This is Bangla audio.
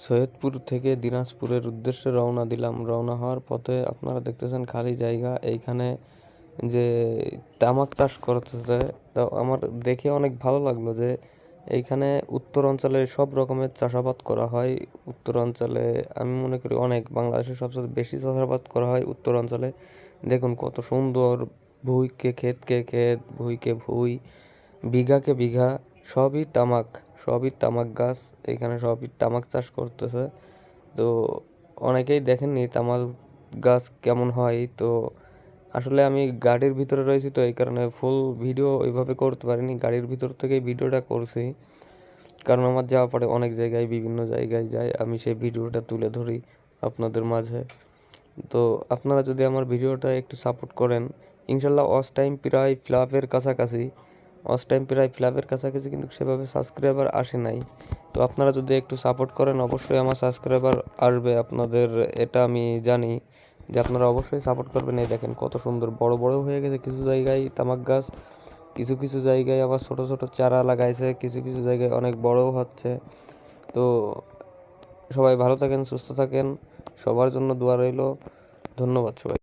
সৈয়দপুর থেকে দিনাজপুরের উদ্দেশ্যে রওনা দিলাম। রওনা হওয়ার পথে আপনারা দেখতেছেন খালি জায়গা। এইখানে যে তামাক চাষ করতেছে, তা আমার দেখে অনেক ভালো লাগলো যে এইখানে উত্তর অঞ্চলে সব রকমের চাষাবাদ করা হয়। উত্তর অঞ্চলে আমি মনে করি অনেক বাংলাদেশের সবচেয়ে বেশি চাষাবাদ করা হয় উত্তর অঞ্চলে। দেখুন কত সুন্দর, ভুঁইকে ক্ষেতকে ক্ষেত, ভুঁইকে ভুঁই, বিঘাকে বিঘা, সবই তামাক, সবই তামাক গাছ। এখানে সবই তামাক চাষ করতেছে। তো অনেকেই দেখেননি তামাক গাছ কেমন হয়। তো আসলে আমি গাড়ির ভিতরে রয়েছি, তো এই কারণে ফুল ভিডিও ওইভাবে করতে পারিনি, গাড়ির ভিতর থেকেই ভিডিওটা করছি। কারণ আমার যাওয়া পড়ে অনেক জায়গায়, বিভিন্ন জায়গায় যাই, আমি সেই ভিডিওটা তুলে ধরি আপনাদের মাঝে। তো আপনারা যদি আমার ভিডিওটা একটু সাপোর্ট করেন, ইনশাল্লাহ ওয়াচ টাইম প্রায় ফ্ল্যাপের কাছাকাছি, কিন্তু সেভাবে সাবস্ক্রাইবার আসে নাই। তো আপনারা যদি একটু সাপোর্ট করেন, অবশ্যই আমার সাবস্ক্রাইবার আসবে আপনাদের, এটা আমি জানি যে আপনারা অবশ্যই সাপোর্ট করবেন। এই দেখেন কত সুন্দর বড় বড় হয়ে গেছে কিছু জায়গায় তামাক গাছ, কিছু কিছু জায়গায় আবার ছোট ছোট চারা লাগাইছে, কিছু কিছু জায়গায় অনেক বড়ও হচ্ছে। তো সবাই ভালো থাকেন, সুস্থ থাকেন, সবার জন্য দোয়া রইল। ধন্যবাদ সবাই।